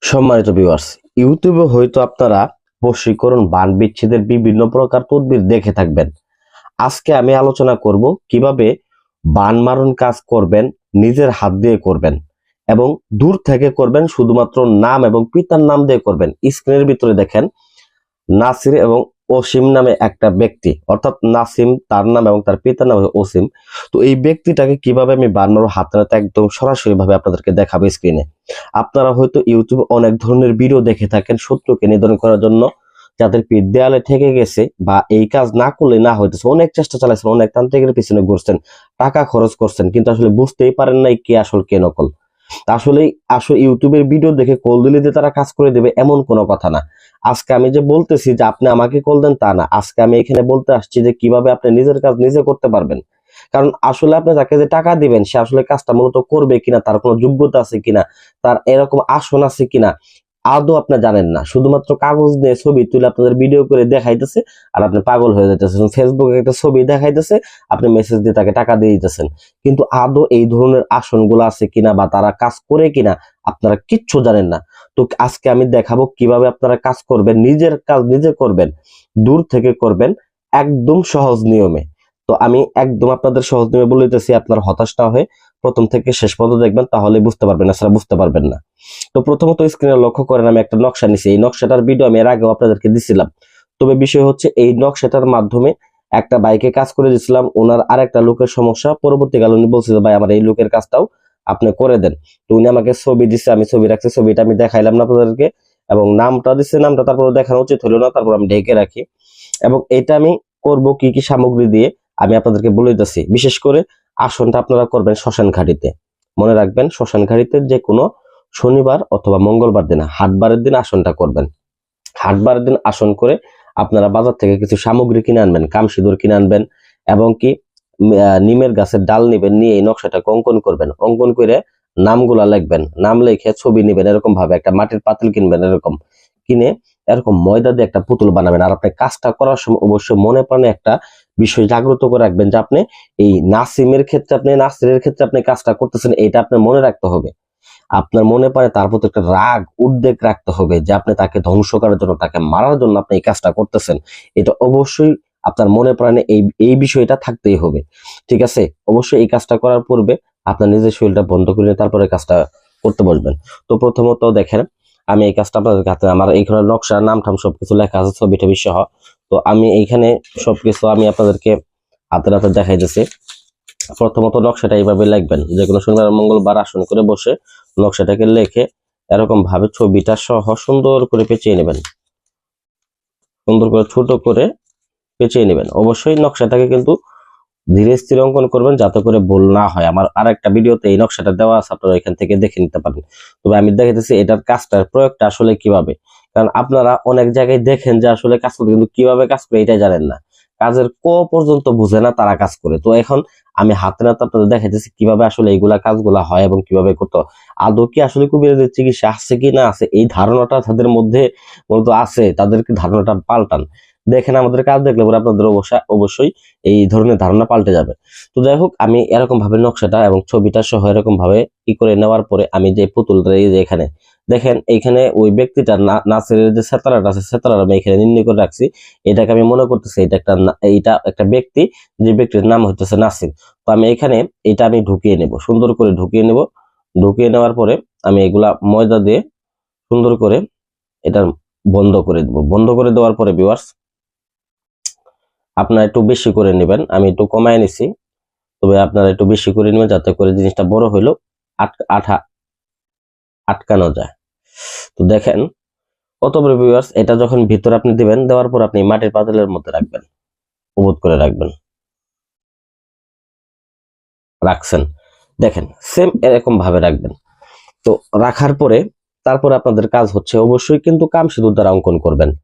সম্মানিত ভিউয়ার্স, ইউটিউবে হয়তো আপনারা বশীকরণ বান বিচ্ছেদের বিভিন্ন প্রকার তদবির দেখে থাকবেন। আজকে আমি আলোচনা করব কিভাবে বান মারণ কাজ করবেন, নিজের হাত দিয়ে করবেন এবং দূর থেকে করবেন, শুধুমাত্র নাম এবং পিতার নাম দিয়ে করবেন। স্ক্রিনের ভিতরে দেখেন নাসির এবং অসীম নামে একটা ব্যক্তি, অর্থাৎ নাসিম তার নাম এবং তার পিতার নাম অসীম। তো এই ব্যক্তিটাকে কিভাবে আমি বান মারব হাতে নাতে একদম সরাসরি ভাবে আপনাদেরকে দেখাবো স্ক্রিনে। আপনারা হয়তো ইউটিউবে অনেক ধরনের ভিডিও দেখে থাকেন শত্রুকে নিধন করার জন্য, যাদের পিঠ দেয়ালে ঠেকে গেছে বা এই কাজ না করলে না হইতেছে, অনেক চেষ্টা চালাইছেন, অনেক তান্ত্রিকের পিছনে ঘুরছেন, টাকা খরচ করছেন, কিন্তু আসলে বুঝতেই পারেন নাই কে আসল কে নকল। আসলে আসলে ইউটিউবের ভিডিও দেখে কল দিলে যে তারা কাজ করে দেবে এমন কোনো কথা না। আজকে আমি যে বলতেছি যে আপনি আমাকে কল দেন তা না, আজকে আমি এখানে বলতে আসছি যে কিভাবে আপনি নিজের কাজ নিজে করতে পারবেন। কারণ আসলে আপনি যাকে যে টাকা দিবেন সে আসলে কাজটা মূলত করবে কিনা, তার কোনো যোগ্যতা আছে কিনা, তার এরকম আসন আছে কিনা আদৌ আপনি জানেন না। শুধুমাত্র কাগজ নিয়ে ছবি তুলে আপনাদের ভিডিও করে দেখাইতেছে আর আপনি পাগল হয়ে যাইতেছেন। ফেসবুকে একটা ছবি দেখাইতেছে, আপনি মেসেজ দিয়ে তাকে টাকা দিয়ে দিতেছেন, কিন্তু আদৌ এই ধরনের আসনগুলো আছে কিনা বা তারা কাজ করে কিনা আপনারা কিচ্ছু জানেন না। তো আজকে আমি দেখাবো কিভাবে আপনারা কাজ করবেন, নিজের কাজ নিজে করবেন, দূর থেকে করবেন, একদম সহজ নিয়মে। তো আমি একদম আপনাদের সহজ নিয়মে বলে দিতেছি, আপনার হতাশ না হয়ে প্রথম থেকে শেষ পর্যন্ত দেখবেন, তাহলে বুঝতে পারবেন, এছাড়া বুঝতে পারবেন না। তো প্রথমত স্ক্রিনে লক্ষ্য করেন আমি একটা নকশা নিছি। এই নকশাটার ভিডিও আমি এর আগেও আপনাদেরকে দিছিলাম। তবে বিষয় হচ্ছে এই নকশাটার মাধ্যমে একটা বাইকে কাজ করে দিয়েছিলাম, ওনার আরেকটা লোকের সমস্যা, পরবর্তীকালে উনি বলছিল ভাই আমার এই লোকের কাজটাও আপনি করে দেন। তো উনি আমাকে ছবি দিচ্ছে, আমি ছবি রাখছি, ছবিটা আমি দেখাইলাম না আপনাদেরকে, এবং নামটা দিচ্ছে, নামটা তারপর দেখানো উচিত হলো না, তারপর আমি ঢেকে রাখি। এবং এটা আমি করব কি কি সামগ্রী দিয়ে আমি আপনাদেরকে বলে দিচ্ছি। বিশেষ করে আসনটা আপনারা করবেন শ্মশান ঘাটিতে। মনে রাখবেন, শ্মশান ঘাটিতে যে কোনো শনিবার অথবা মঙ্গলবার দিন, হাটবারের দিন আসনটা করবেন। হাটবারের দিন আসন করে আপনারা বাজার থেকে কিছু সামগ্রী কিনে আনবেন, কামসিঁদুর কিনে আনবেন, এবং কি নিমের গাছের ডাল নিবেন, নিয়ে এই নকশাটাকে অঙ্কন করবেন। অঙ্কন করে নামগুলা লিখবেন, নাম লিখে ছবি নিবেন, এরকম ভাবে একটা মাটির পাতিল কিনবেন, এরকম কিনে এরকম ময়দা দিয়ে একটা পুতুল বানাবেন। আর আপনি কাজটা করার সময় অবশ্যই মনে প্রাণে একটা বিষয় জাগ্রত করে রাখবেন যে আপনি এই নাসিমের ক্ষেত্রে, আপনি নাসিরের ক্ষেত্রে আপনি কাজটা করতেছেন, এটা আপনার মনে রাখতে হবে। আপনার মনে পারে তার প্রতি একটা রাগ উদ্বেগ রাখতে হবে যে আপনি তাকে ধ্বংস করার জন্য, তাকে মারার জন্য আপনি এই কাজটা করতেছেন। এটা অবশ্যই আপনার মনে প্রাণে এই এই বিষয়টা থাকতেই হবে। ঠিক আছে, অবশ্যই এই কাজটা করার পূর্বে আপনার নিজের শরীরটা বন্ধ করে নিয়ে তারপরে কাজটা করতে বসবেন। তো প্রথমত দেখেন, আমি এই কাজটা আপনাদের কাছে, আমার এইখানে নকশা নাম টাম সবকিছু লেখা আছে, ছবি টবি সহ। তো আমি এইখানে সবকিছু আমি আপনাদেরকে হাতে হাতে দেখাইতেছি। প্রথমত নকশাটা এইভাবে লিখবেন, যে কোনো শনিবার মঙ্গলবার আসন করে বসে নকশাটাকে লিখে এরকম ভাবে ছবিটা সহ সুন্দর করে পেঁচিয়ে নেবেন, সুন্দর করে ছোট করে পেঁচিয়ে নেবেন। অবশ্যই নকশাটাকে কিন্তু ধীরে স্থির অঙ্কন করবেন, যাতে করে ভুল না হয়। আমার আরেকটা ভিডিওতে এই নকশাটা দেওয়া আছে, আপনারা এখান থেকে দেখে নিতে পারেন। তবে আমি দেখাইতেছি এটার কাজটার প্রয়োগটা আসলে কিভাবে। কারণ আপনারা অনেক জায়গায় দেখেন যে আসলে কাজ করতে, কিন্তু কিভাবে কাজ করে এটাই জানেন না, কাজের ক পর্যন্ত বুঝে না তারা কাজ করে। তো এখন আমি হাতে নাতে আপনাদের দেখাইতেছি কিভাবে আসলে এইগুলা কাজগুলা হয় এবং কিভাবে করতে হয়। আদৌ কি আসলে কুমিরের চিকিৎসা আছে কি না আছে, এই ধারণাটা তাদের মধ্যে মূলত আছে, তাদেরকে ধারণাটা পাল্টান। দেখেন আমাদের কাজ দেখলে পরে আপনাদের অবশ্যই এই ধরনের ধারণা পাল্টে যাবে। তো যাই হোক, আমি এরকম ভাবে নকশাটা এবং ছবিটা সহ এরকম ভাবে ই করে নেওয়ার পরে আমি যে পুতুলটা, এই যে এখানে দেখেন, এইখানে ওই ব্যক্তিটার নাচের যে সেতারাটা আছে, সেতারাটা আমি এখানে নির্ণয় করে রাখছি। এটাকে আমি মনে করতেছি এটা একটা এইটা একটা ব্যক্তি, যে ব্যক্তির নাম হচ্ছে নাসির। তো আমি এখানে এটা আমি ঢুকিয়ে নেব, সুন্দর করে ঢুকিয়ে নেব। ঢুকিয়ে নেওয়ার পরে আমি এগুলা ময়দা দিয়ে সুন্দর করে এটা বন্ধ করে দেব। বন্ধ করে দেওয়ার পরে ভিউয়ার্স, আপনারা একটু বেশি করে নেবেন, আমি একটু কমায় নিছি, তবে আপনারা একটু বেশি করে নেবেন যাতে করে জিনিসটা বড় হইলো আঠা আটকানো যায়। তো দেখেন কত বড় ভিউয়ার্স, এটা যখন ভিতরে আপনি দিবেন, দেওয়ার পর আপনি মাটির পাতিলের মধ্যে রাখবেন, উবুত করে রাখবেন, রাখছেন, দেখেন সেম এরকম ভাবে রাখবেন। তো রাখার পরে তারপরে আপনাদের কাজ হচ্ছে অবশ্যই কিন্তু কামসিঁদুর দ্বারা অঙ্কন করবেন।